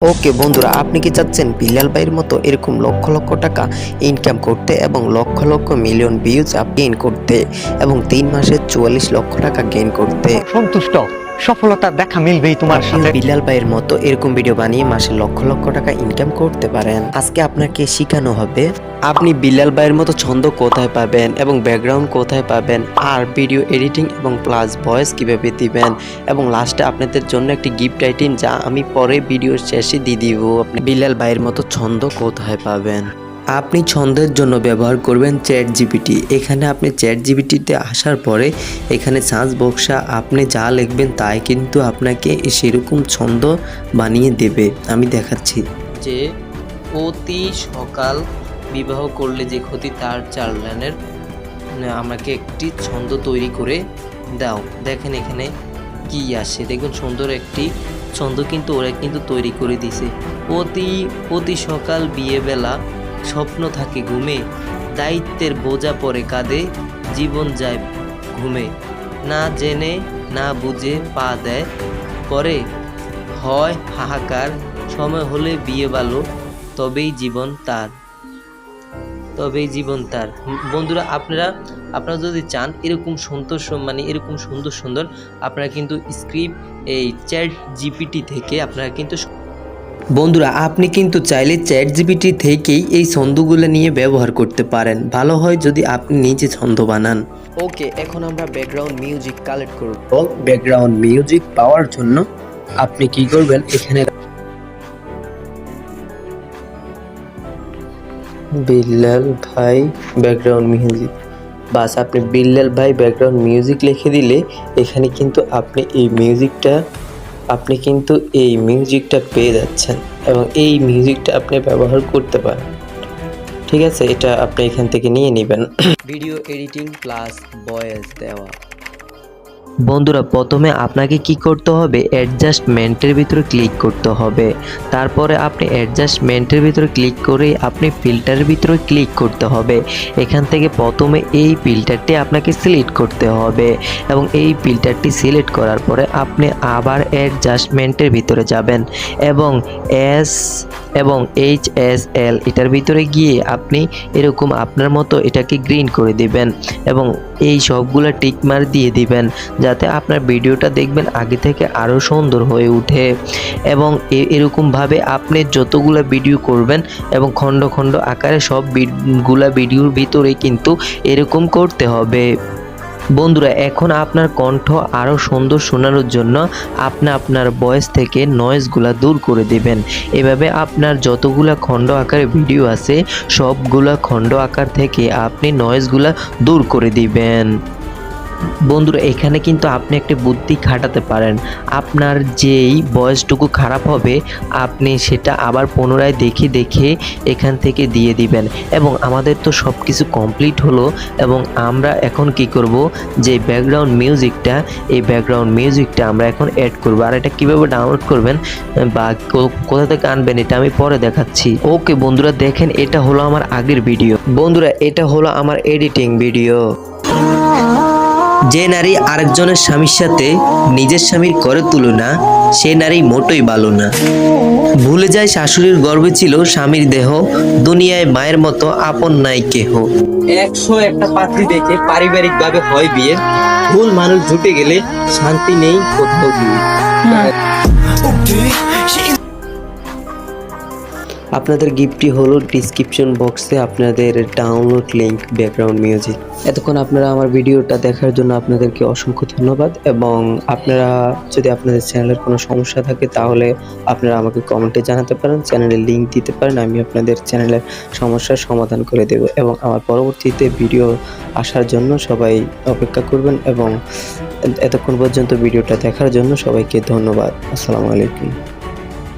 ওকে বন্ধুরা, আপনি কি চাচ্ছেন বিল্লাল ভাইয়ের মতো এরকম লক্ষ লক্ষ টাকা ইনকাম করতে এবং lakh lakh million views gain করতে এবং 3 মাসে 44 লক্ষ টাকা গেইন করতে? সন্তুষ্ট, সফলতার দেখা মিলবেই তোমার সাথে। বিল্লাল ভাইয়ের মতো এরকম ভিডিও বানিয়ে মাসে লক্ষ লক্ষ টাকা ইনকাম করতে পারেন। আজকে আপনাকে শেখানো হবে আপনি বিল্লাল ভাইয়ের মতো ছন্দ কোথায় পাবেন এবং ব্যাকগ্রাউন্ড কোথায় পাবেন, আর ভিডিও এডিটিং এবং প্লাস ভয়েস কিভাবে দিবেন, এবং লাস্টে আপনাদের জন্য একটি গিফট আইটেম যা আমি পরে ভিডিওর শেষে দিয়ে দিব। আপনি বিল্লাল ভাইয়ের মতো ছন্দ কোথায় পাবেন? আপনি ছন্দের জন্য ব্যবহার করবেন চ্যাট জিপিটি। এখানে আপনি চ্যাট জিপিটিতে আসার পরে এখানে সার্চ বক্সে আপনি যা লিখবেন তাই কিন্তু আপনাকে সেরকম ছন্দ বানিয়ে দেবে। আমি দেখাচ্ছি যে অতি সকাল বিবাহ করলে যে ক্ষতি তার চালানের আমাকে একটি ছন্দ তৈরি করে দাও। দেখেন এখানে কি আসে, দেখুন সুন্দর একটি ছন্দ কিন্তু ওরা কিন্তু তৈরি করে দিছে। অতি সকাল বিয়েবেলা স্বপ্ন থাকে ঘুমে, দায়িত্বের বোঝা পড়ে কাঁধে, জীবন যায় ঘুমে, না জেনে না বুঝে পা দেয় পরে, হয় হাহাকার, সময় হলে বিয়ে ভালো, তবেই জীবন তার। বন্ধুরা, আপনারা যদি চান এরকম এরকম সুন্দর সুন্দর আপনারা কিন্তু স্ক্রিপ্ট এই চ্যাট জিপিটি থেকে আপনারা কিন্তু বন্ধুরা আপনি কিন্তু চাইলে চ্যাট জিপিটি থেকেই এই ছন্দগুলো নিয়ে ব্যবহার করতে পারেন। ভালো হয় যদি আপনি নিজে ছন্দ বানান। ওকে, এখন আমরা ব্যাকগ্রাউন্ড মিউজিক কালেক্ট করব। ব্যাকগ্রাউন্ড মিউজিক পাওয়ার জন্য আপনি কি করবেন, এখানে বিল্লাল ভাই ব্যাকগ্রাউন্ড মিউজিক, বাস আপনি বিল্লাল ভাই ব্যাকগ্রাউন্ড মিউজিক লিখে দিলে এখানে কিন্তু আপনি এই মিউজিকটা পেয়ে যাচ্ছেন এবং এই মিউজিকটা আপনি ব্যবহার করতে পারেন। ঠিক আছে, এটা আপনি এখান থেকে নিয়ে নেবেন। ভিডিও এডিটিং প্লাস ভয়েস দেওয়া। বন্ধুরা প্রথমে আপনাকে কি করতে হবে, অ্যাডজাস্টমেন্টের ভিতরে ক্লিক করতে হবে। তারপরে আপনি অ্যাডজাস্টমেন্টের ভিতরে ক্লিক করে আপনি ফিল্টারের ভিতরে ক্লিক করতে হবে। এখান থেকে প্রথমে এই ফিল্টারটি আপনাকে সিলেক্ট করতে হবে এবং এই ফিল্টারটি সিলেক্ট করার পরে আপনি আবার অ্যাডজাস্টমেন্টের ভিতরে যাবেন এবং HSL এটার ভিতরে গিয়ে আপনি এরকম আপনার মতো এটাকে গ্রিন করে দিবেন এবং এই সবগুলো টিকমার দিয়ে দিবেন যাতে আপনার ভিডিওটা দেখবেন আগে থেকে আরও সুন্দর হয়ে ওঠে। এবং এরকমভাবে আপনি যতগুলো ভিডিও করবেন এবং খণ্ড খণ্ড আকারে সবগুলা ভিডিওর ভিতরে কিন্তু এরকম করতে হবে। বন্ধুরা এখন আপনার কণ্ঠ আরও সুন্দর শোনানোর জন্য আপনি আপনার ভয়েস থেকে নয়েজগুলা দূর করে দেবেন। এভাবে আপনার যতগুলা খণ্ড আকারে ভিডিও আছে সবগুলা খণ্ড আকার থেকে আপনি নয়েজগুলা দূর করে দিবেন। বন্ধুরা এখানে কিন্তু আপনি একটা বুদ্ধি খাটাতে পারেন। আপনার যেই ভয়েসটুকু খারাপ হবে আপনি সেটা আবার পুনরায় দেখে এখান থেকে দিয়ে দিবেন। এবং আমাদের তো সব কিছু কমপ্লিট হলো এবং আমরা এখন কি করব, যে ব্যাকগ্রাউন্ড মিউজিকটা আমরা এখন অ্যাড করব। আর এটা কিভাবে ডাউনলোড করবেন বা কোথা থেকে আনবেন এটা আমি পরে দেখাচ্ছি। ওকে বন্ধুরা দেখেন, এটা হলো আমার আগের ভিডিও। বন্ধুরা এটা হলো আমার এডিটিং ভিডিও। যে নারী আরেকজনের স্বামীর সাথে নিজের স্বামীর করে তুলনা, সে নারী মোটেই ভালো না। ভুলে যায় শাশুড়ির গর্ভে ছিল স্বামীর দেহ, দুনিয়ায় মায়ের মতো আপন নাই কেহ। 101টা পাত্রী দেখে পারিবারিক ভাবে হয় বিয়ে, ভুল মানুষ জুটে গেলে শান্তি নেই কোথাও গিয়ে। আপনাদের গিফটটি হলো ডিসক্রিপশন বক্সে আপনাদের ডাউনলোড লিংক ব্যাকগ্রাউন্ড মিউজিক। এতক্ষণ আপনারা আমার ভিডিওটা দেখার জন্য আপনাদেরকে অসংখ্য ধন্যবাদ। এবং আপনারা যদি আপনাদের চ্যানেলের কোনো সমস্যা থাকে তাহলে আপনারা আমাকে কমেন্টে জানাতে পারেন, চ্যানেলের লিংক দিতে পারেন, আমি আপনাদের চ্যানেলের সমস্যার সমাধান করে দেব। এবং আমার পরবর্তীতে ভিডিও আসার জন্য সবাই অপেক্ষা করবেন এবং এতক্ষণ পর্যন্ত ভিডিওটা দেখার জন্য সবাইকে ধন্যবাদ। আসসালামু আলাইকুম।